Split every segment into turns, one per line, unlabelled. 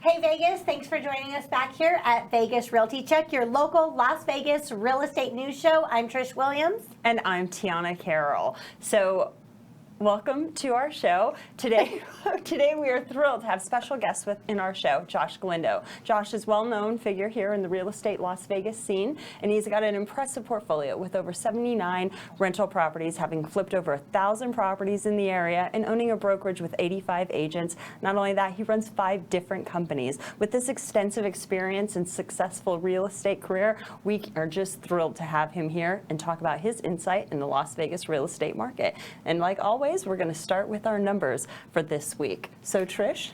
Hey Vegas, thanks for joining us back here at Vegas Realty Check, your local Las Vegas real estate news show. I'm Trish Williams.
And I'm Tiana Carroll. So welcome to our show. Today we are thrilled to have special guests in our show, Josh Galindo. Josh is a well-known figure here in the real estate Las Vegas scene, and he's got an impressive portfolio with over 79 rental properties, having flipped over 1,000 properties in the area and owning a brokerage with 85 agents. Not only that, he runs 5 different companies. With this extensive experience and successful real estate career, we are just thrilled to have him here and talk about his insight in the Las Vegas real estate market. And like always, we're going to start with our numbers for this week. So, Trish?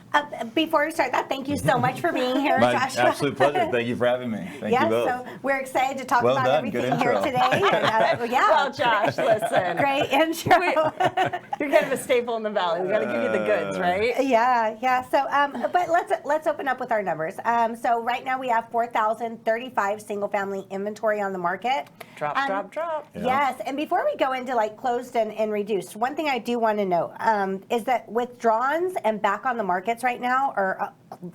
Before we start that, thank you so much for being here,
My
Josh.
absolute pleasure. Thank you for having me. Thank you both.
So we're excited to talk
Well
about
done.
everything
Good
here
intro.
today. And,
Well, Josh, listen.
Great intro.
You're kind of a staple in the valley. We got to give you the goods, right?
Yeah. So, but let's open up with our numbers. So right now we have 4,035 single-family inventory on the market.
Drop.
Yeah.
Yes, and before we go into like closed and reduced, one thing I do want to note is that withdrawals and back on the markets right now are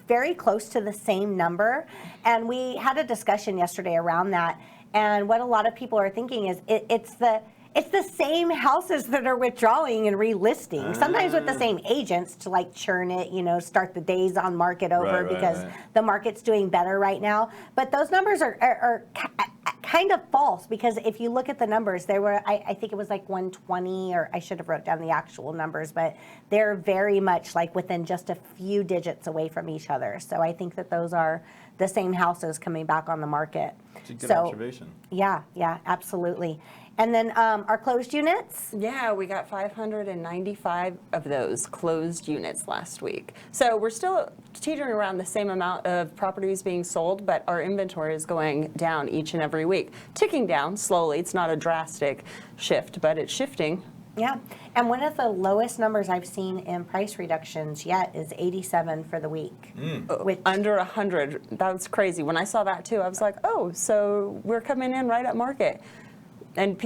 very close to the same number. And we had a discussion yesterday around that. And what a lot of people are thinking is it's the same houses that are withdrawing and relisting, sometimes with the same agents to like churn it, start the days on market over because the market's doing better right now. But those numbers are kind of false, because if you look at the numbers, they were, I think it was like 120, or I should have wrote down the actual numbers, but they're very much like within just a few digits away from each other. So I think that those are the same houses coming back on the market.
It's a good observation.
Yeah, absolutely. And then our closed units?
Yeah, we got 595 of those closed units last week. So we're still teetering around the same amount of properties being sold, but our inventory is going down each and every week. Ticking down slowly. It's not a drastic shift, but it's shifting.
Yeah, and one of the lowest numbers I've seen in price reductions yet is 87 for the week. Which,
Under 100. That's crazy. When I saw that too, I was like, oh, so we're coming in right at market. And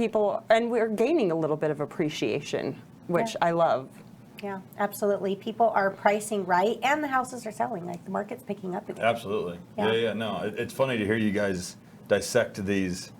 we're gaining a little bit of appreciation, which I love.
yeah, absolutely. People are pricing right, and the houses are selling. Like, the market's picking up again.
Absolutely.
Yeah.
Yeah. No, it's funny to hear you guys dissect these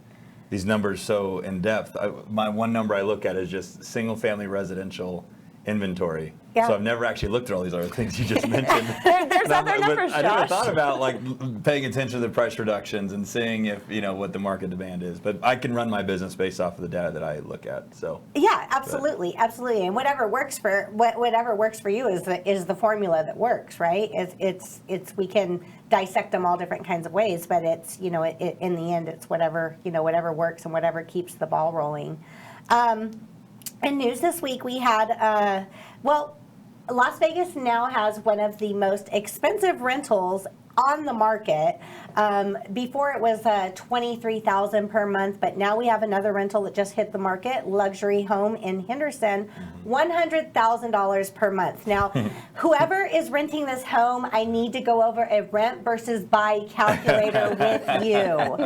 numbers so in depth. My one number I look at is just single-family residential inventory.
Yeah.
So I've never actually looked at all these other things you just mentioned.
There's other numbers,
I never
Josh.
thought about like paying attention to the price reductions and seeing if what the market demand is. But I can run my business based off of the data that I look at. So
Yeah, absolutely. And whatever works for you is the formula that works, right? It's we can dissect them all different kinds of ways, but it's in the end it's whatever works and whatever keeps the ball rolling. In news this week, we had Las Vegas now has one of the most expensive rentals on the market. Before it was $23,000 per month, but now we have another rental that just hit the market, luxury home in Henderson, $100,000 per month. Now, whoever is renting this home, I need to go over a rent versus buy calculator with you.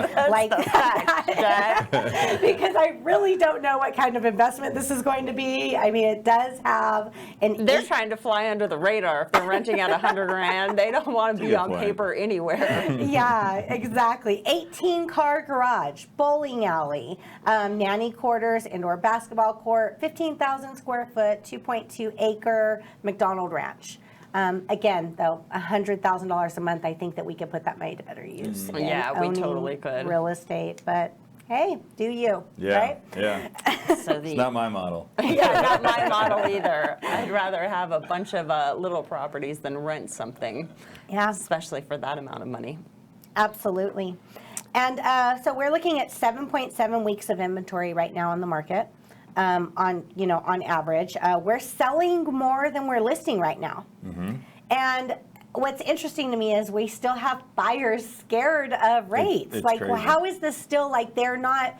Because I really don't know what kind of investment this is going to be. I mean, it does have
They're trying to fly under the radar. If they're renting at $100,000, they don't want to be on paper anywhere.
Yeah, exactly. 18-car garage, bowling alley, nanny quarters, indoor basketball court, 15,000 square foot, 2.2 acre McDonald Ranch. Again, though, $100,000 a month, I think that we could put that money to better use. in
Yeah, we
owning
totally could.
Real estate, but hey, do you,
yeah,
right?
yeah. It's not my model.
Yeah, not my model either. I'd rather have a bunch of little properties than rent something.
Yeah.
Especially for that amount of money.
Absolutely. And so we're looking at 7.7 weeks of inventory right now on the market. On average, we're selling more than we're listing right now. Mm-hmm. And what's interesting to me is we still have buyers scared of rates.
It's
like,
crazy.
well, how is this still like they're not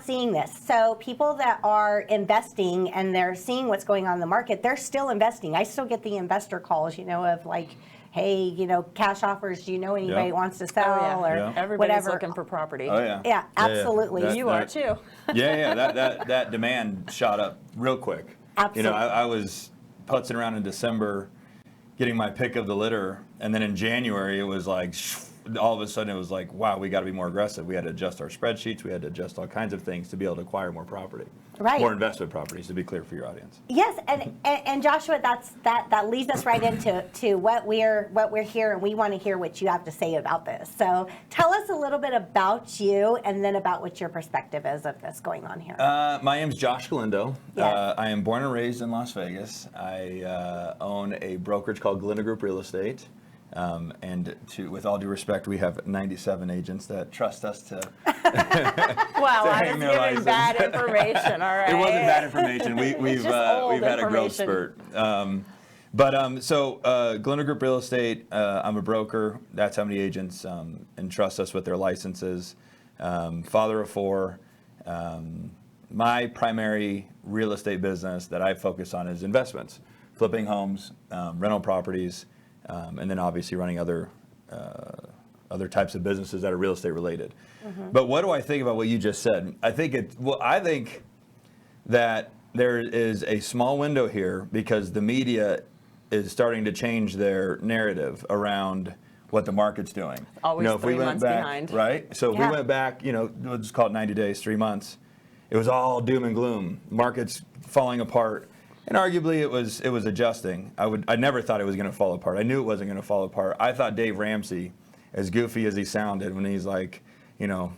seeing this? So people that are investing and they're seeing what's going on in the market, they're still investing. I still get the investor calls, of like, hey, cash offers, do you know anybody that wants to sell or
Everybody's
whatever.
looking for property.
Oh yeah.
Yeah, absolutely.
Yeah.
You are too.
Yeah. That demand shot up real quick.
Absolutely.
I was putzing around in December, getting my pick of the litter, and then in January it was like all of a sudden it was like, wow, we got to be more aggressive. We had to adjust our spreadsheets. We had to adjust all kinds of things to be able to acquire more property, more investment properties. To be clear for your audience.
Yes, and Joshua, that leads us right into what we're here, and we want to hear what you have to say about this. So tell us a little bit about you, and then about what your perspective is of this going on here.
My name's Josh Galindo.
Yes.
I am born and raised in Las Vegas. I own a brokerage called Galindo Group Real Estate. And with all due respect, we have 97 agents that trust us to.
Wow, I was giving bad information. All right.
It wasn't bad information. We've had a growth spurt. So Galindo Group Real Estate. I'm a broker. That's how many agents entrust us with their licenses. Father of four. My primary real estate business that I focus on is investments, flipping homes, rental properties. And then obviously running other types of businesses that are real estate related. Mm-hmm. But what do I think about what you just said? I think that there is a small window here because the media is starting to change their narrative around what the market's doing.
Always
if
3
we went
months
back,
behind.
right? So if we went back, let's call it 90 days, 3 months. It was all doom and gloom. Markets falling apart. And arguably it was adjusting. I never thought it was going to fall apart. I knew it wasn't going to fall apart. I thought Dave Ramsey, as goofy as he sounded when he's like, the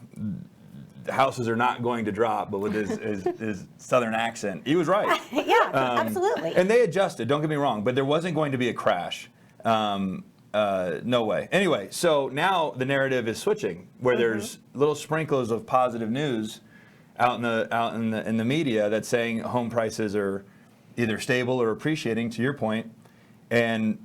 houses are not going to drop, but with his southern accent, he was right.
Yeah, absolutely.
And they adjusted, don't get me wrong, but there wasn't going to be a crash. No way. Anyway, so now the narrative is switching, where there's little sprinkles of positive news out in the media that's saying home prices are either stable or appreciating, to your point, and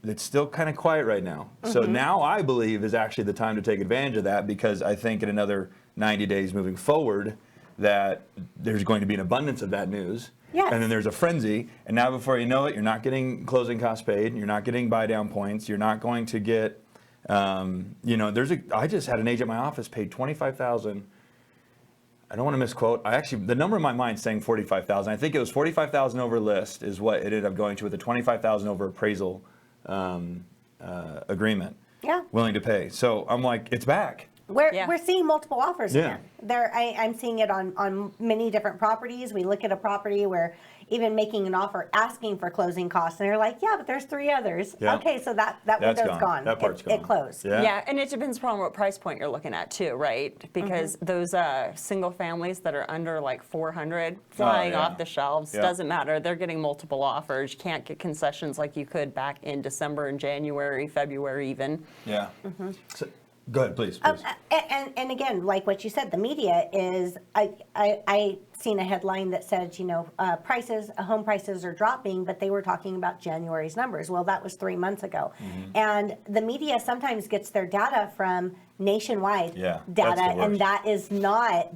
it's still kind of quiet right now. So now I believe is actually the time to take advantage of that, because I think in another 90 days moving forward that there's going to be an abundance of that news.
Yes.
And then there's a frenzy, and now before you know it, you're not getting closing costs paid, you're not getting buy down points, you're not going to get, I just had an agent in my office paid $25,000. I don't want to misquote. The number in my mind is saying 45,000. I think it was 45,000 over list is what it ended up going to, with a 25,000 over appraisal agreement.
Yeah.
Willing to pay. So I'm like, it's back.
We're seeing multiple offers
Yeah.
again. I'm seeing it on many different properties. We look at a property where even making an offer asking for closing costs, and they're like, yeah, but there's 3 others.
Yeah.
Okay, so that window's gone.
That part's gone.
It closed.
Yeah, and it depends upon what price point you're looking at too, right? Because those single families that are under like 400 flying off the shelves, doesn't matter. They're getting multiple offers. You can't get concessions like you could back in December and January, February even.
Yeah. So, go ahead, please.
And again, like what you said, the media is, I seen a headline that said, home prices are dropping, but they were talking about January's numbers. Well, that was 3 months ago. And the media sometimes gets their data from nationwide data, and that is not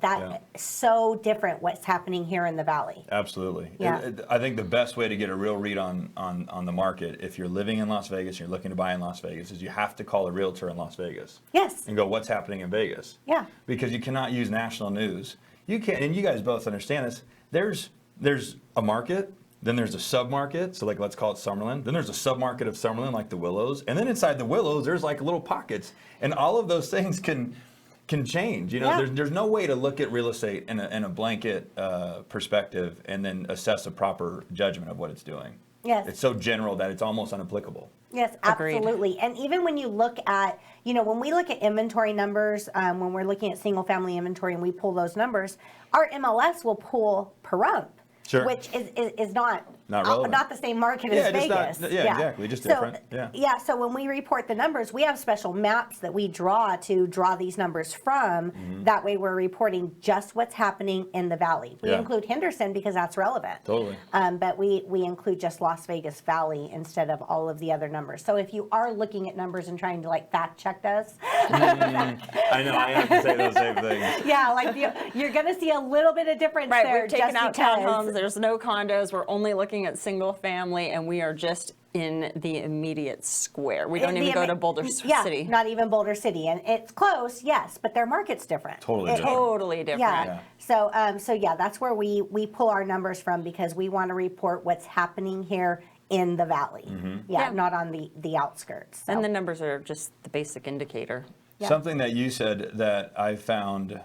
so different what's happening here in the Valley.
Absolutely.
Yeah.
I think the best way to get a real read on the market, if you're living in Las Vegas, you're looking to buy in Las Vegas, is you have to call a realtor in Las Vegas.
Yes.
And go, what's happening in Vegas?
Yeah.
Because you cannot use national news. You can't, and you guys both understand this. There's a market, then there's a sub-market, so like let's call it Summerlin. Then there's a sub-market of Summerlin, like the Willows, and then inside the Willows there's like little pockets, and all of those things can change. There's no way to look at real estate in a blanket perspective and then assess a proper judgment of what it's doing.
Yes.
It's so general that it's almost unapplicable.
Yes,
Agreed.
absolutely. And even when you look at, when we look at inventory numbers, when we're looking at single family inventory and we pull those numbers, our MLS will pull per rump.
Sure.
Which is not
relevant.
Not the same market as Vegas.
Exactly, just different.
So when we report the numbers, we have special maps that we draw to draw these numbers from. That way we're reporting just what's happening in the Valley. We include Henderson because that's relevant.
Totally.
But we include just Las Vegas Valley instead of all of the other numbers. So if you are looking at numbers and trying to fact check us.
I know, I have to say those same things.
Yeah, you're going to see a little bit of difference
Right,
there.
we've taken out
because
townhomes, there's no condos, we're only looking at single family, and we are just in the immediate square. We don't even go to Boulder City.
Not even Boulder City. And it's close, yes, but their market's different.
Totally different.
Yeah. So that's where we pull our numbers from, because we want to report what's happening here in the valley.
Yeah.
Not on the outskirts. So.
And the numbers are just the basic indicator.
Yeah.
Something that you said that I found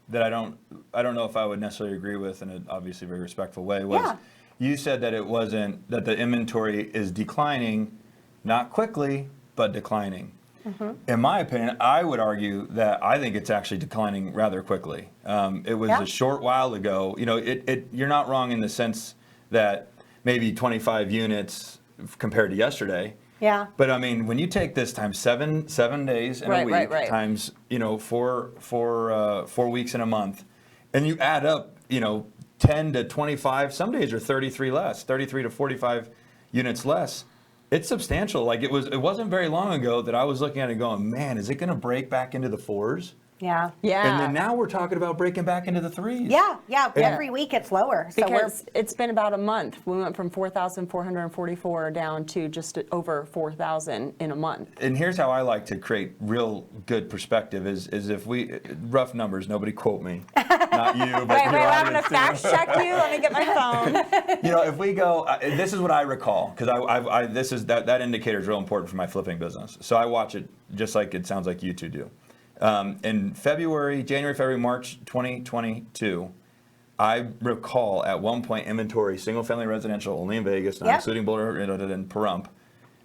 that I don't know if I would necessarily agree with in an obviously very respectful way was you said that it wasn't that the inventory is declining, not quickly, but declining. In my opinion, I would argue that I think it's actually declining rather quickly. It was a short while ago. You know, you're not wrong in the sense that maybe 25 units compared to yesterday.
Yeah.
But I mean, when you take this times seven days in a week, times 4 weeks in a month, and you add up 10 to 25, some days are 33 to 45 units less. It's substantial. Like it wasn't very long ago that I was looking at it going, man, is it going to break back into the 4s?
Yeah.
And then now we're talking about breaking back into the 3s.
Yeah. Every week it's lower.
Because it's been about a month. We went from 4,444 down to just over 4,000 in a month.
And here's how I like to create real good perspective is if we, rough numbers, nobody quote me, not you, but
Wait,
your
I'm going to
audience
fact check you. Let me get my phone.
If we go, this is what I recall, because that indicator is real important for my flipping business. So I watch it just like it sounds like you two do. In January, February, March 2022, I recall at one point inventory, single-family residential, only in Vegas, not including Boulder and Pahrump,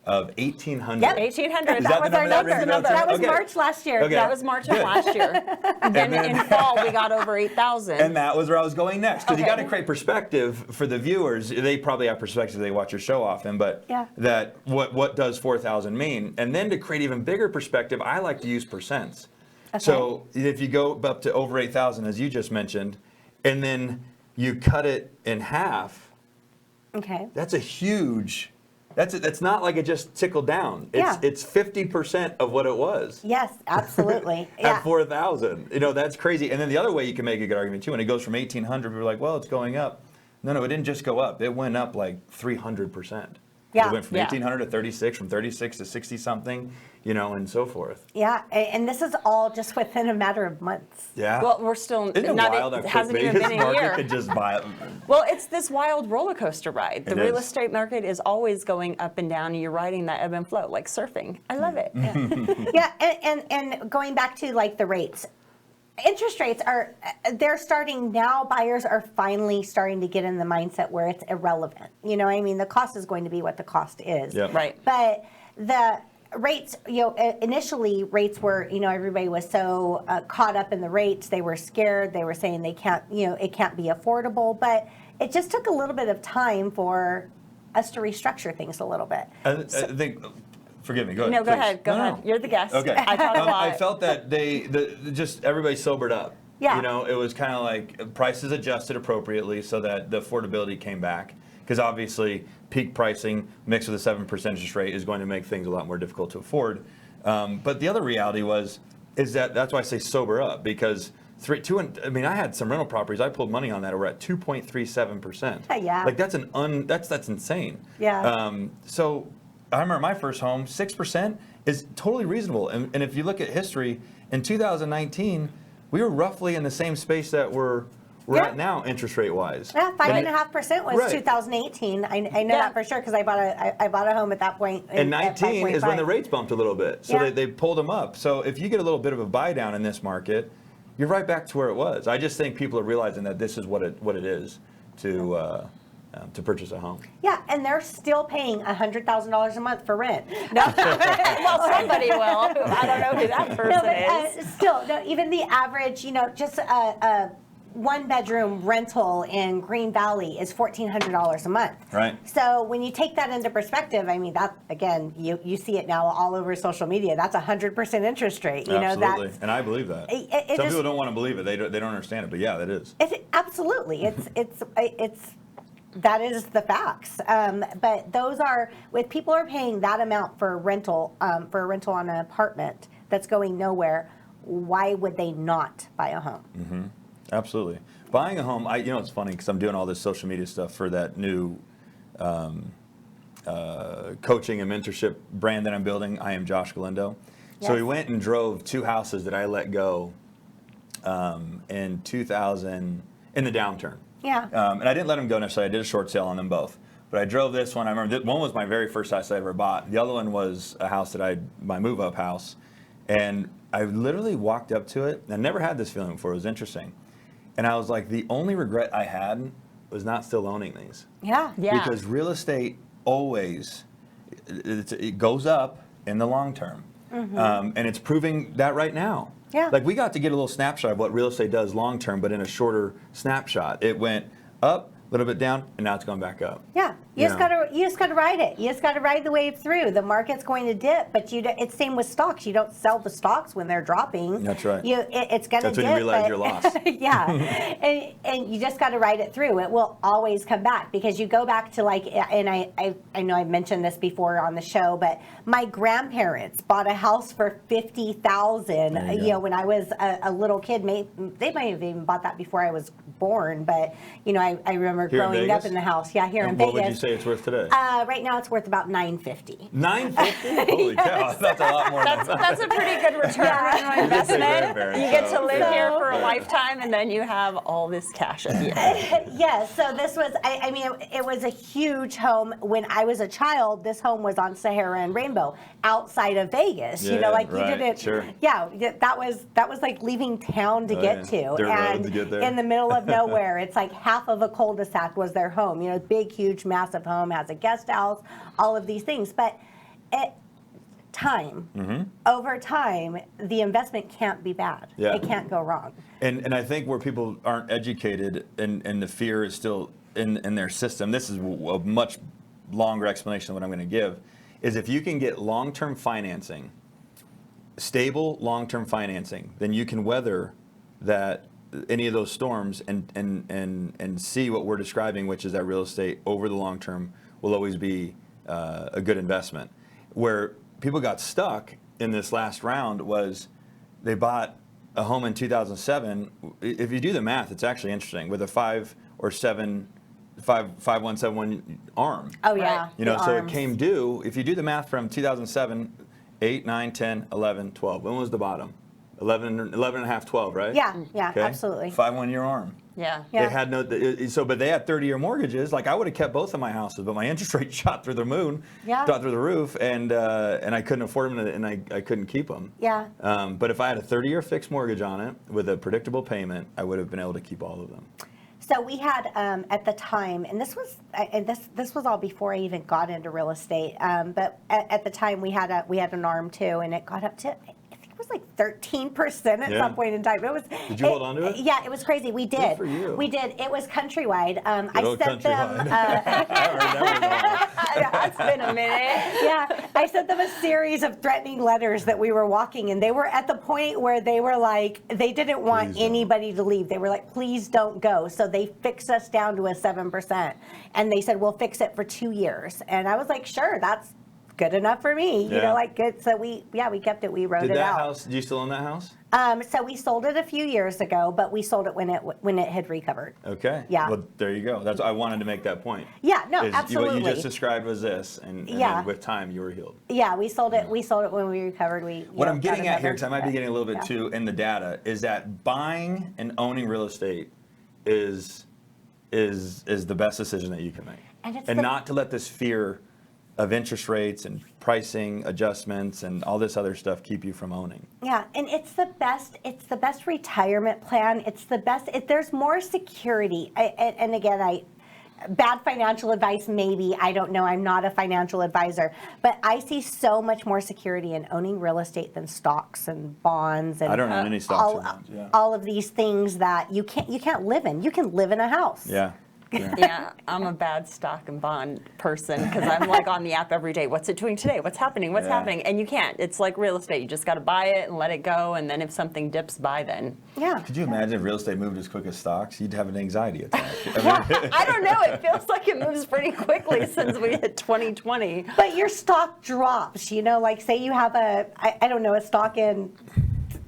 of 1,800.
Yep, 1,800.
That was our
number.
That was March last year.
Okay.
That was March of last year. Then in fall, we got over 8,000.
And that was where I was going next. Because you got to create perspective for the viewers. They probably have perspective. They watch your show often. But that what does 4,000 mean? And then to create even bigger perspective, I like to use percents. Okay. So if you go up to over 8,000, as you just mentioned, and then you cut it in half, that's a huge... That's not like it just tickled down. It's 50% of what it was.
Yes, absolutely.
At 4,000. That's crazy. And then the other way you can make a good argument too, when it goes from 1,800, we're like, well, it's going up. No, it didn't just go up. It went up like 300%.
Yeah.
It went from 1,800 to 36, from 36 to 60 something, and so forth.
Yeah, and this is all just within a matter of months.
Yeah.
Well, we're still
Isn't it wild
it hasn't even been a year.
Could just buy it.
Well, it's this wild roller coaster ride. The real
is.
estate market is always going up and down, and you're riding that ebb and flow like surfing. I love it.
Yeah, and going back to like the rates. Interest rates they're starting now. Buyers are finally starting to get in the mindset where it's irrelevant. The cost is going to be what the cost is.
Yep.
Right.
But the rates, initially rates were, everybody was so caught up in the rates. They were scared. They were saying they can't, it can't be affordable. But it just took a little bit of time for us to restructure things a little bit.
I think. Forgive me. Go ahead.
No, go ahead. Go ahead. You're the guest.
Okay.
I talk a lot.
I felt that just everybody sobered up.
Yeah.
It was kind of like prices adjusted appropriately so that the affordability came back. Because obviously, peak pricing mixed with a 7% interest rate is going to make things a lot more difficult to afford. But the other reality is that's why I say sober up, because I had some rental properties. I pulled money on that. We're at 2.37%.
Yeah.
Like that's that's insane.
Yeah.
So I remember my first home, 6% is totally reasonable. And if you look at history, in 2019, we were roughly in the same space that we're at now, interest rate wise.
Yeah, 5.5% was
Right.
2018. I know that for sure because I bought a home at that point.
And 19 is when the
5.5.
rates bumped a little bit. So
Yeah.
they pulled them up. So if you get a little bit of a buy down in this market, you're right back to where it was. I just think people are realizing that this is what it is to purchase a home.
Yeah, and they're still paying $100,000 a month for rent. No,
Well, somebody will. I don't know who that person is.
Still, no, even the average, just a one-bedroom rental in Green Valley is $1,400 a month.
Right.
So when you take that into perspective, that again, you see it now all over social media. That's 100% interest rate.
Absolutely, and I believe that. Some
just,
people don't want to believe it; they don't understand it. But yeah, that is.
Absolutely, it's that is the facts. But those are with people are paying that amount for a rental on an apartment that's going nowhere. Why would they not buy a home?
Mm-hmm. Absolutely. Buying a home, it's funny because I'm doing all this social media stuff for that new coaching and mentorship brand that I'm building. I am Josh Galindo.
Yes.
So we went and drove 2 houses that I let go in 2000 in the downturn.
Yeah.
And I didn't let them go necessarily. I did a short sale on them both. But I drove this one. I remember one was my very first house I ever bought. The other one was a house that my move-up house. And I literally walked up to it. I never had this feeling before. It was interesting. And I was like, the only regret I had was not still owning these.
Yeah.
Yeah.
Because real estate always, it goes up in the long term. And it's proving that right now.
Yeah.
Like we got to get a little snapshot of what real estate does long term, but in a shorter snapshot. It went up, a little bit down, and now it's going back up.
Yeah, you just gotta ride it. You just gotta ride the wave through. The market's going to dip, but it's same with stocks. You don't sell the stocks when they're dropping.
That's right.
It's gonna dip.
That's when you realize you're lost.
Yeah, and you just gotta ride it through. It will always come back because you go back to and I know I've mentioned this before on the show, but my grandparents bought a house for $50,000. You know, when I was a little kid, they might have even bought that before I was born. But I remember growing up in the house. Yeah, here in Vegas.
What would you say it's worth today?
Right now, it's worth about $950.
$950? Holy cow, that's a lot more than that.
That's a pretty good return on investment. You get to live here for a lifetime, and then you have all this cash at the end.
Yes, so this was, it was a huge home. When I was a child, this home was on Sahara and Rainbow, outside of Vegas.
Yeah,
you
right,
didn't,
sure.
yeah, that was like leaving town to get to.
Dirt road
and
to get there.
in the middle of nowhere, it's like half of a cul-de-sac was their home. Big, huge, massive home, has a guest house, all of these things. But over time, the investment can't be bad.
Yeah.
It can't go wrong.
And I think where people aren't educated and the fear is still in their system, this is a much longer explanation of what I'm going to give, is if you can get long-term financing, stable long-term financing, then you can weather any of those storms and see what we're describing, which is that real estate over the long term will always be a good investment. Where people got stuck in this last round was they bought a home in 2007. If you do the math, it's actually interesting with a 5171 arm.
Oh, yeah.
Right. So it came due. If you do the math from 2007, 8, 9, 10, 11, 12. When was the bottom? 11 and a half, 12, right?
Yeah,
Okay.
absolutely.
5-1-year arm.
Yeah.
Yeah.
They had but they had 30-year mortgages. Like I would have kept both of my houses, but my interest rate shot through the moon, shot through the roof, and I couldn't afford them, and I couldn't keep them.
Yeah.
But if I had a 30-year fixed mortgage on it with a predictable payment, I would have been able to keep all of them.
So we had at the time, and this was all before I even got into real estate. But at the time we had an arm too, and it got up to, I think it was like 13% at some point in time. It was.
Did you hold on to it?
Yeah, it was crazy. We did.
Good for you.
We did. It was Countrywide. I sent them.
It's been a minute.
Yeah, I sent them a series of threatening letters that we were walking, and they were at the point where they were like, they didn't want anybody to leave. They were like, please don't go. So they fixed us down to a 7%, and they said, we'll fix it for 2 years. And I was like, sure, that's good enough for me. Good. So we kept it. We wrote it out.
Do you still own that house?
So we sold it a few years ago, but we sold it when it had recovered.
Okay.
Yeah.
Well, there you go. I wanted to make that point.
Yeah. No.
What
Absolutely.
you just described was this, and then with time you were healed.
Yeah. We sold it. We sold it when we recovered.
What I'm getting at here, because I might be getting a little bit too in the data, is that buying and owning real estate is the best decision that you can make, and not to let this fear of interest rates and pricing adjustments and all this other stuff keep you from owning.
Yeah, and it's the best retirement plan. It's the best. There's more security. And again, bad financial advice maybe. I don't know. I'm not a financial advisor, but I see so much more security in owning real estate than stocks and bonds and
I don't own any stocks or bonds. Yeah.
All of these things that you can't live in. You can live in a house.
Yeah.
Yeah, I'm a bad stock and bond person because I'm like on the app every day. What's it doing today? What's happening? What's happening? And you can't. It's like real estate. You just got to buy it and let it go. And then if something dips, buy then.
Yeah.
Could you imagine if real estate moved as quick as stocks? You'd have an anxiety attack.
I don't know. It feels like it moves pretty quickly since we hit 2020.
But your stock drops. Like say you have I don't know, a stock in.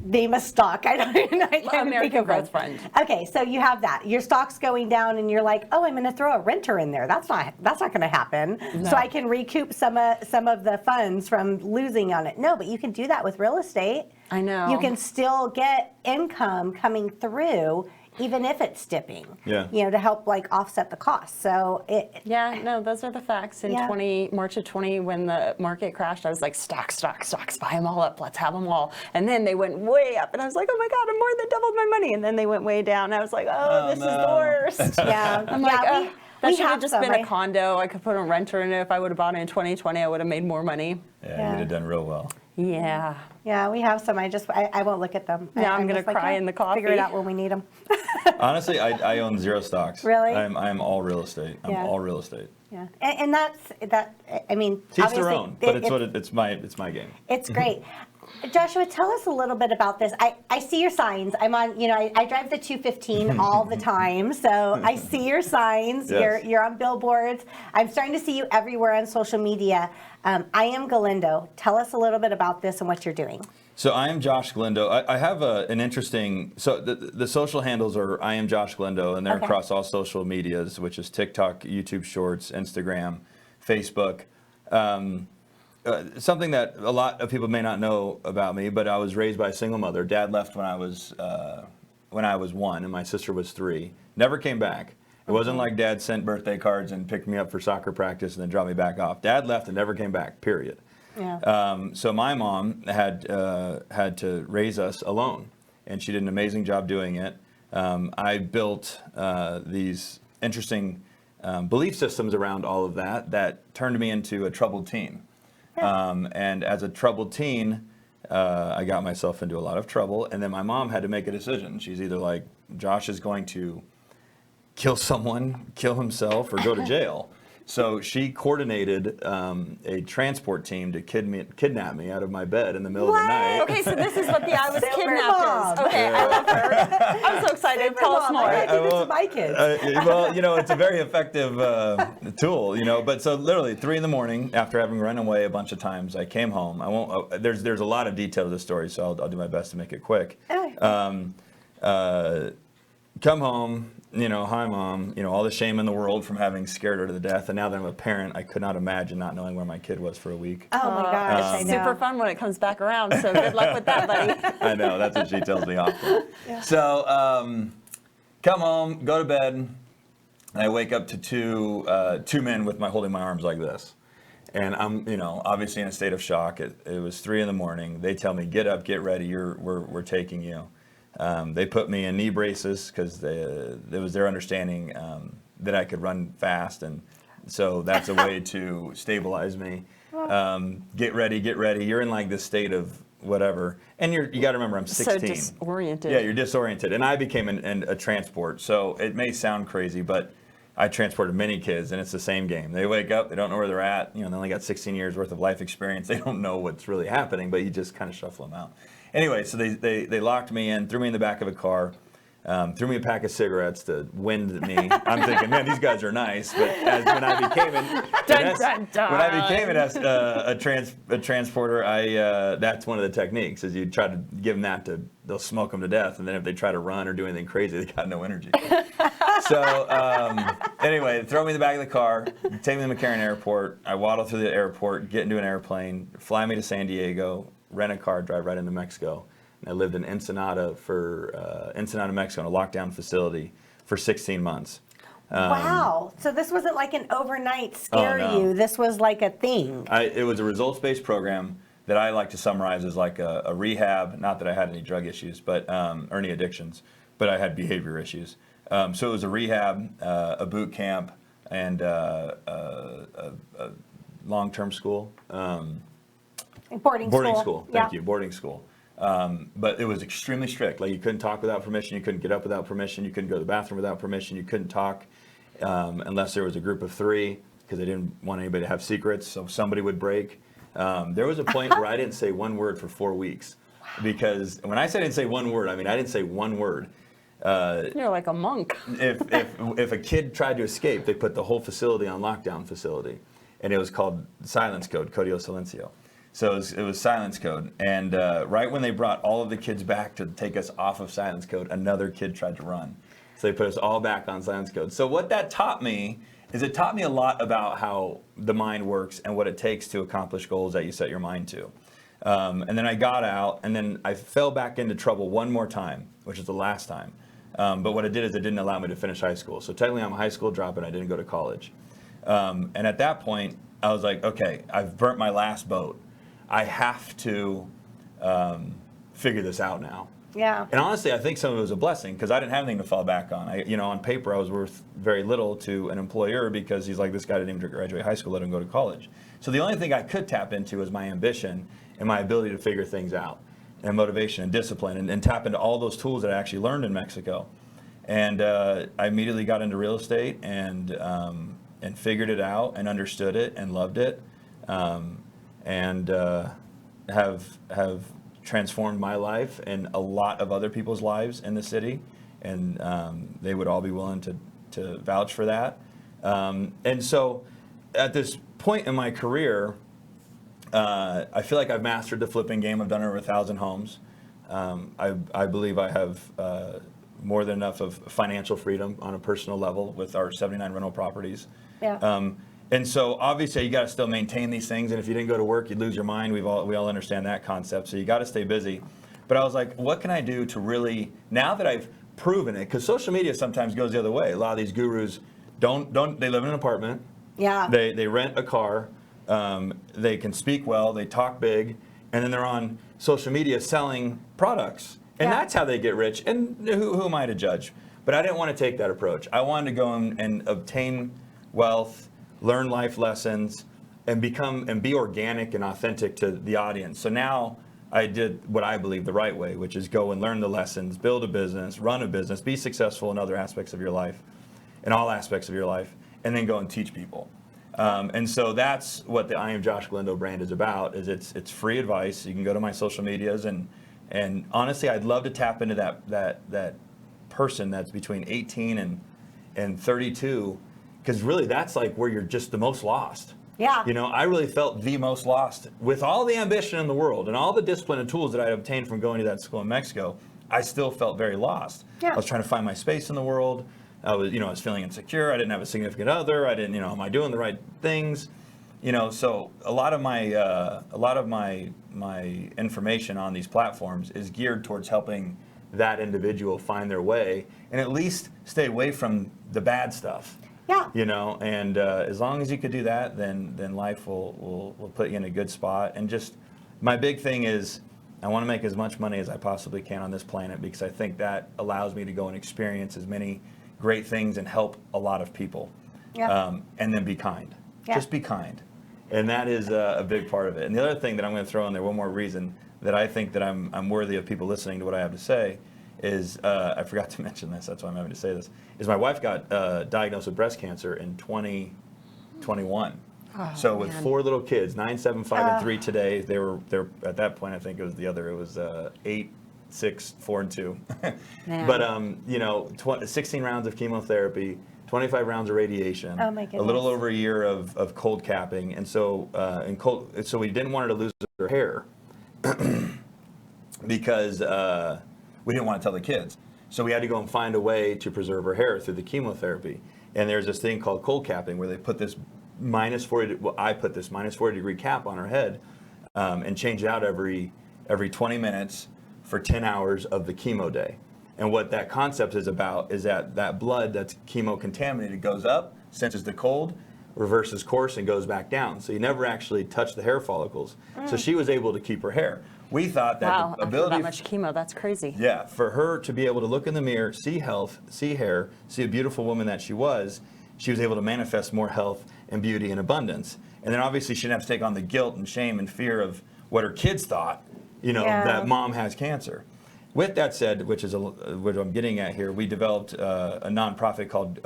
Name a stock. I can't
American
think of
Growth
one.
Fund.
Okay, so you have that. Your stock's going down, and you're like, oh, I'm going to throw a renter in there. That's not going to happen. No. So I can recoup some of the funds from losing on it. No, but you can do that with real estate.
I know.
You can still get income coming through, even if it's dipping.
Yeah.
To help like offset the cost. So
Yeah, no, those are the facts. In
Yeah.
March of 20, when the market crashed, I was like, stocks, buy them all up, let's have them all. And then they went way up, and I was like, oh my God, I'm more than doubled my money. And then they went way down. I was like, this is the worst.
yeah,
I'm like,
yeah,
that
we
should have
have
just
some,
been
right?
a condo. I could put a renter in it. If I would have bought it in 2020, I would have made more money.
Yeah, you'd have done real well.
Yeah.
Yeah, we have some. I won't look at them.
Now I'm gonna
just
cry in the coffee.
Figure it out when we need them.
Honestly, I own 0 stocks.
Really?
I'm all real estate. I'm
Yeah.
all real estate.
Yeah, and that's that. I mean,
Teach
obviously,
their own, but it's my game.
It's great. Joshua, tell us a little bit about this. I see your signs. I'm on, I drive the 215 all the time, so I see your signs.
Yes.
You're on billboards. I'm starting to see you everywhere on social media. I am Galindo. Tell us a little bit about this and what you're doing.
So I am Josh Galindo. I have an interesting, so the social handles are I am Josh Galindo, and they're
Okay.
across all social medias, which is TikTok, YouTube Shorts, Instagram, Facebook. Something that a lot of people may not know about me, but I was raised by a single mother. Dad left when I was 1, and my sister was 3. Never came back. It wasn't like Dad sent birthday cards and picked me up for soccer practice and then dropped me back off. Dad left and never came back. Period.
Yeah.
So my mom had to raise us alone, and she did an amazing job doing it. I built these interesting belief systems around all of that turned me into a troubled teen. And as a troubled teen, I got myself into a lot of trouble, and then my mom had to make a decision. She's either like, Josh is going to kill someone, kill himself, or go to jail. So she coordinated a transport team to kidnap me out of my bed in the middle of the night.
Okay, so this is what the I was
Super
kidnapped
mom.
is. Okay, I love her. I'm so excited. Tell us more.
I do this to my kids.
Well, it's a very effective tool, But so literally 3 a.m. after having run away a bunch of times, I came home. I won't. There's a lot of detail to the story, so I'll do my best to make it quick. Come home. Hi mom, all the shame in the world from having scared her to the death. And now that I'm a parent, I could not imagine not knowing where my kid was for a week.
Oh my gosh, I know.
Super fun when it comes back around. So good luck with that, buddy.
I know, that's what she tells me often. Yeah. So come home, go to bed, and I wake up to two men holding my arms like this. And I'm, obviously in a state of shock. It was 3 a.m. They tell me, get up, get ready, we're taking you. They put me in knee braces because it was their understanding that I could run fast, and so that's a way to stabilize me. Get ready. You're in like this state of whatever, and you got to remember I'm 16.
So disoriented.
Yeah, you're disoriented, and I became a transport. So it may sound crazy, but I transported many kids, and it's the same game. They wake up, they don't know where they're at. They only got 16 years worth of life experience. They don't know what's really happening, but you just kind of shuffle them out. Anyway, so they locked me in, threw me in the back of a car, threw me a pack of cigarettes to wind me. I'm thinking, man, these guys are nice. But when I became a transporter, that's one of the techniques is you try to give them that they'll smoke them to death, and then if they try to run or do anything crazy, they got no energy. So anyway, they throw me in the back of the car, take me to McCarran Airport. I waddle through the airport, get into an airplane, fly me to San Diego, rent a car, drive right into Mexico. And I lived in Ensenada, Mexico, in a lockdown facility for 16 months.
Wow. So this wasn't like an overnight scare
no.
you. This was like a thing.
It was a results-based program that I like to summarize as like a rehab. Not that I had any drug issues, or any addictions, but I had behavior issues. So it was a rehab, a boot camp, and a long-term school.
Boarding
school. Thank
Yeah.
you. Boarding school. But it was extremely strict. Like you couldn't talk without permission. You couldn't get up without permission. You couldn't go to the bathroom without permission. You couldn't talk unless there was a group of 3 because they didn't want anybody to have secrets. So somebody would break. There was a point where I didn't say one word for 4 weeks because when I said I didn't say one word, I mean I didn't say one word.
You're like a monk.
If a kid tried to escape, they put the whole facility on lockdown facility, and it was called silence code, Código Silencio. So it was silence code, and right when they brought all of the kids back to take us off of silence code, another kid tried to run. So they put us all back on silence code. So what that taught me is it taught me a lot about how the mind works and what it takes to accomplish goals that you set your mind to. And then I got out, and then I fell back into trouble one more time, which is the last time. But what it did is it didn't allow me to finish high school. So technically I'm a high school dropout. I didn't go to college. And at that point, I was like, okay, I've burnt my last boat. I have to figure this out now.
Yeah.
And honestly, I think some of it was a blessing because I didn't have anything to fall back on. On paper, I was worth very little to an employer because he's like, this guy didn't even graduate high school, let him go to college. So the only thing I could tap into was my ambition and my ability to figure things out, and motivation and discipline, and tap into all those tools that I actually learned in Mexico. And I immediately got into real estate and figured it out and understood it and loved it, and have transformed my life and a lot of other people's lives in the city, and they would all be willing to vouch for that. And so at this point in my career, I feel like I've mastered the flipping game. I've done over 1,000 homes. I believe I have more than enough of financial freedom on a personal level with our 79 rental properties.
Yeah.
And so obviously you got to still maintain these things, and if you didn't go to work, you'd lose your mind. We all understand that concept. So you got to stay busy. But I was like, what can I do to really, now that I've proven it, because social media sometimes goes the other way. A lot of these gurus they live in an apartment.
Yeah.
They rent a car. They can speak well. They talk big, and then they're on social media selling products, and
Yeah.
that's how they get rich. And who am I to judge? But I didn't want to take that approach. I wanted to go and obtain wealth, learn life lessons, and be organic and authentic to the audience. So now I did what I believe the right way, which is go and learn the lessons, build a business, run a business, be successful in other aspects of your life, in all aspects of your life, and then go and teach people. And so that's what the I Am Josh Galindo brand is about. Is it's free advice. You can go to my social medias, and honestly, I'd love to tap into that person that's between 18 and 32. Because really, that's like where you're just the most lost.
Yeah.
I really felt the most lost. With all the ambition in the world and all the discipline and tools that I obtained from going to that school in Mexico, I still felt very lost.
Yeah.
I was trying to find my space in the world. I was feeling insecure. I didn't have a significant other. I didn't, am I doing the right things? So a lot of my information on these platforms is geared towards helping that individual find their way and at least stay away from the bad stuff.
Yeah.
And as long as you could do that, then life will put you in a good spot. And just my big thing is I want to make as much money as I possibly can on this planet, because I think that allows me to go and experience as many great things and help a lot of people.
Yeah.
And then be kind.
Yeah.
Just be kind. And that is a big part of it. And the other thing that I'm going to throw in there, one more reason that I think that I'm worthy of people listening to what I have to say, is I forgot to mention this, that's why I'm having to say this, is my wife got diagnosed with breast cancer in 2021.
Oh,
So with
man.
4 little kids, 9, 7, 5, and 3 today, they're at that point, I think it was the other, it was 8, 6, 4, and 2.
Man.
But 16 rounds of chemotherapy, 25 rounds of radiation,
Oh, my
a little
goodness.
over a year of cold capping, and so so we didn't want her to lose her hair because we didn't want to tell the kids. So we had to go and find a way to preserve her hair through the chemotherapy. And there's this thing called cold capping where they put this I put this minus 40 degree cap on her head and change it out every 20 minutes for 10 hours of the chemo day. And what that concept is about is that blood that's chemo contaminated goes up, senses the cold, reverses course, and goes back down. So you never actually touch the hair follicles. So she was able to keep her hair. We thought that
Wow,
the
after
ability
that much chemo, that's crazy.
yeah, for her to be able to look in the mirror, see health, see hair, see a beautiful woman that she was able to manifest more health and beauty and abundance. And then obviously she didn't have to take on the guilt and shame and fear of what her kids thought,
Yeah.
that mom has cancer. With that said, which is what I'm getting at here, we developed a nonprofit called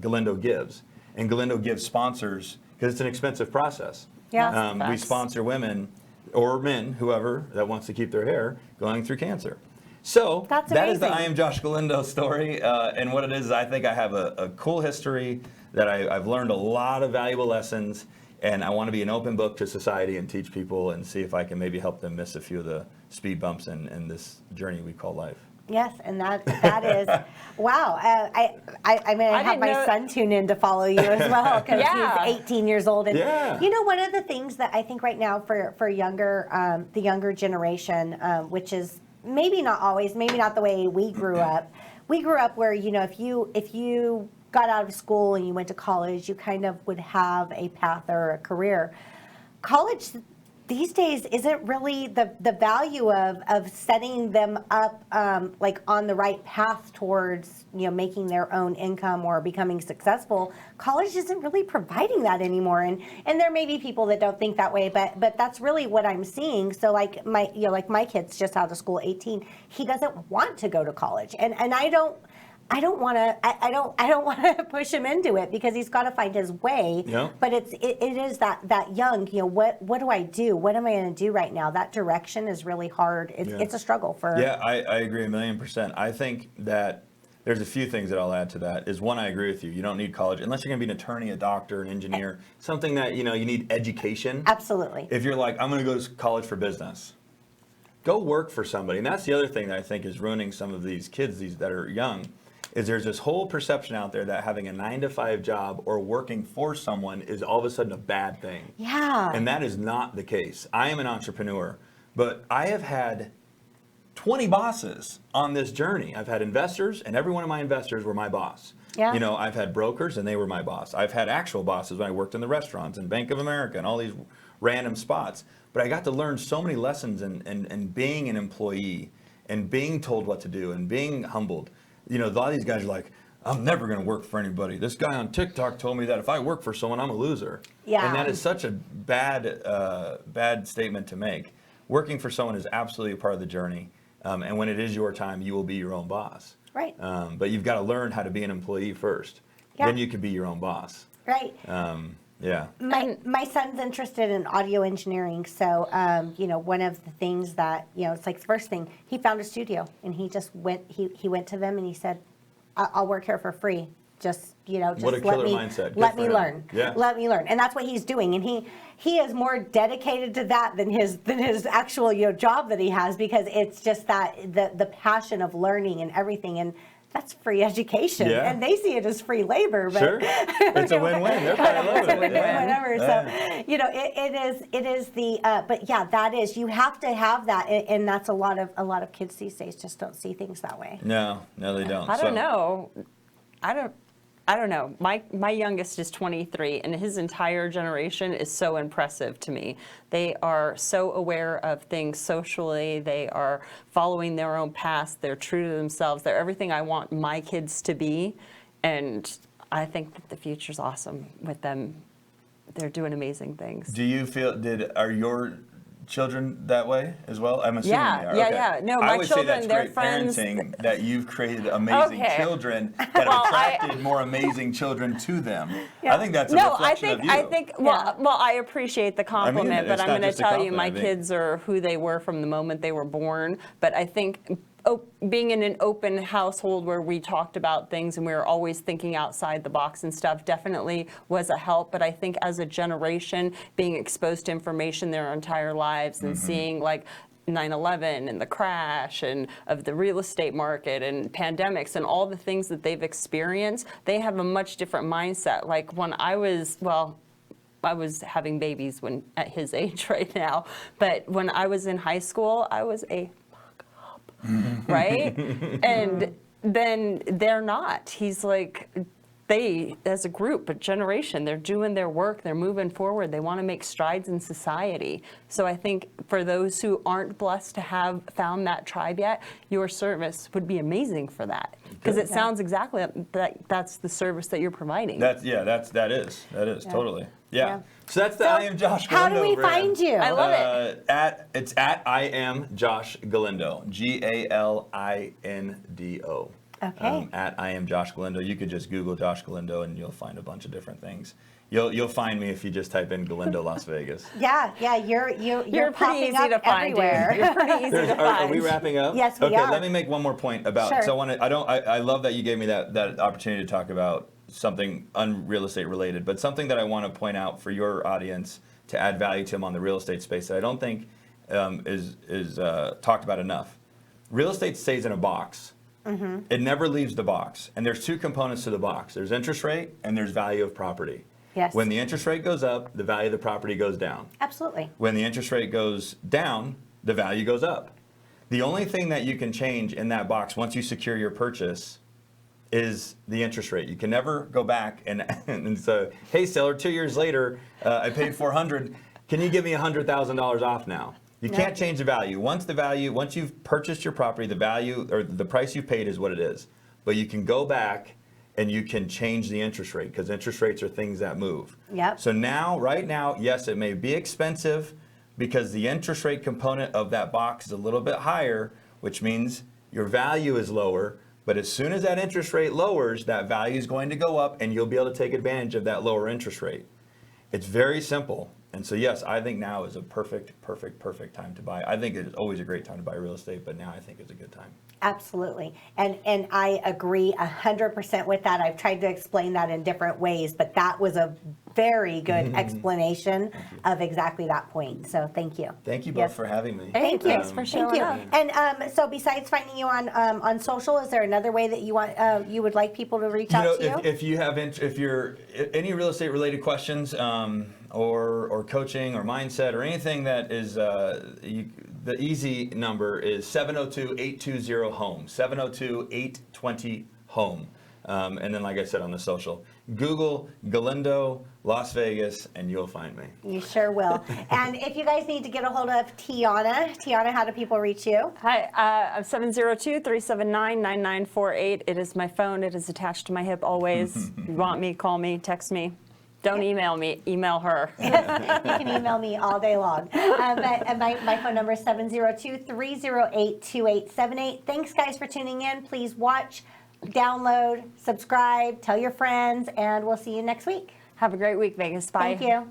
Galindo Gives. And Galindo Gives sponsors, because it's an expensive process.
Yeah.
We
Facts.
sponsor women or men, whoever, that wants to keep their hair going through cancer. So
That's
that is the
amazing.
I Am Josh Galindo story. And what it is, I think I have a cool history that I've learned a lot of valuable lessons. And I want to be an open book to society and teach people and see if I can maybe help them miss a few of the speed bumps in this journey we call life.
Yes, and that is wow. I have
didn't
my
know-
son tune in to follow you as well because
Yeah.
he's 18 years old. And
Yeah.
one of the things that I think right now for younger the younger generation, which is maybe not always, maybe not the way we grew up. we grew up where, if you got out of school and you went to college, you kind of would have a path or a career. College these days isn't really the value of setting them up like on the right path towards making their own income or becoming successful. College isn't really providing that anymore, and there may be people that don't think that way, but that's really what I'm seeing. So like my kid's just out of school, 18. He doesn't want to go to college, and I don't want to push him into it because he's got to find his way.
Yeah.
But it is that young. What do I do? What am I going to do right now? That direction is really hard. It's a struggle for.
Yeah, I agree 1,000,000%. I think that there's a few things that I'll add to that. Is one, I agree with you. You don't need college unless you're going to be an attorney, a doctor, an engineer, something that you need education.
Absolutely.
If you're like, I'm going to go to college for business, go work for somebody. And that's the other thing that I think is ruining some of these kids that are young. Is there's this whole perception out there that having a 9-to-5 job or working for someone is all of a sudden a bad thing.
Yeah.
And that is not the case. I am an entrepreneur, but I have had 20 bosses on this journey. I've had investors, and every one of my investors were my boss.
Yeah.
I've had brokers, and they were my boss. I've had actual bosses when I worked in the restaurants and Bank of America and all these random spots. But I got to learn so many lessons in being an employee and being told what to do and being humbled. A lot of these guys are like, I'm never going to work for anybody. This guy on TikTok told me that if I work for someone, I'm a loser.
Yeah.
And that is such a bad statement to make. Working for someone is absolutely a part of the journey. And when it is your time, you will be your own boss.
Right.
But you've got to learn how to be an employee first.
Yeah.
Then you can be your own boss.
Right.
Yeah.
My son's interested in audio engineering, so one of the things that it's like the first thing, he found a studio and he just went. He went to them and he said, "I'll work here for free. Just
What a killer mindset.
Let me learn.
Yeah.
Let me learn." And that's what he's doing. And he is more dedicated to that than his actual job that he has, because it's just that the passion of learning and everything. And that's free education,
Yeah.
and they see it as free labor. But
Sure, it's a win-win. They're probably loving it.
Whatever.
Yeah.
So it is the. But yeah, that is, you have to have that, and that's a lot of kids these days just don't see things that way.
No, they don't.
I don't know. I don't know. My youngest is 23, and his entire generation is so impressive to me. They are so aware of things socially. They are following their own paths. They're true to themselves. They're everything I want my kids to be, and I think that the future's awesome with them. They're doing amazing things.
Do you feel? Are your children that way as well? I'm assuming
Yeah,
they are.
yeah,
Okay.
yeah. No,
I
my
would
children,
say that's
they're
great
friends.
parenting, that you've created amazing
Okay.
children that have
Well,
attracted more amazing children to them. I think that's a
No,
reflection of you.
I think. Well, I appreciate the compliment,
it.
but
It's
I'm
not
going to
just a
tell you, my
compliment, I think.
kids are who they were from the moment they were born. But I think being in an open household where we talked about things and we were always thinking outside the box and stuff definitely was a help. But I think as a generation, being exposed to information their entire lives and seeing like 9/11 and the crash and of the real estate market and pandemics and all the things that they've experienced, they have a much different mindset. Like when I was having babies at his age right now, but when I was in high school, I was a fuck up, right? And then they're not. He's like, they, as a group, a generation, they're doing their work, they're moving forward, they want to make strides in society. So I think for those who aren't blessed to have found that tribe yet, your service would be amazing for that. Because it sounds exactly like that's the service that you're providing.
That is totally. Yeah. So that's the
So
I am Josh
how
Galindo
do we
brand.
find you?
I love it.
It's at I am Josh Galindo. Galindo.
Okay.
At I am Josh Galindo. You could just Google Josh Galindo and you'll find a bunch of different things. You'll find me if you just type in Galindo, Las Vegas.
Yeah, you're
You're pretty
popping
easy
up
to find,
everywhere.
dude. You're pretty easy to
Are
find.
we wrapping up?
Yes, we
okay,
are.
let me make one more point about.
Sure.
So I love that you gave me that opportunity to talk about something unreal estate related, but something that I want to point out for your audience to add value to them on the real estate space that I don't think is talked about enough. Real estate stays in a box. Mm-hmm. It never leaves the box, and there's two components to the box. There's interest rate and there's value of property.
Yes.
When the interest rate goes up, the value of the property goes down.
Absolutely.
When the interest rate goes down, the value goes up. The only thing that you can change in that box once you secure your purchase is the interest rate. You can never go back and so, hey, seller, 2 years later, I paid $400. Can you give me $100,000 off now? You can't change the value. Once you've purchased your property, the value or the price you paid is what it is. But you can go back and you can change the interest rate because interest rates are things that move.
Yep.
So now, right now, yes, it may be expensive because the interest rate component of that box is a little bit higher, which means your value is lower. But as soon as that interest rate lowers, that value is going to go up and you'll be able to take advantage of that lower interest rate. It's very simple. And so, yes, I think now is a perfect time to buy. I think it is always a great time to buy real estate, but now I think it's a good time.
Absolutely. And I agree 100% with that. I've tried to explain that in different ways, but that was a very good explanation of exactly that point. So thank you.
Thank you both for having me.
Thank you.
Thanks for showing up.
And so besides finding you on social, is there another way that you would like people to reach out to you?
If you have if you're any real estate related questions or coaching or mindset or anything that is the easy number is 702-820-HOME, 702-820-HOME. And then, like I said, on the social, Google Galindo, Las Vegas, and you'll find me.
You sure will. And if you guys need to get a hold of Tiana, how do people reach you?
Hi, I'm 702-379-9948. It is my phone. It is attached to my hip always. If you want me, call me, text me. Don't email me, email her.
You can email me all day long. But my phone number is 702-308-2878. Thanks, guys, for tuning in. Please watch, download, subscribe, tell your friends, and we'll see you next week.
Have a great week, Vegas. Bye.
Thank you.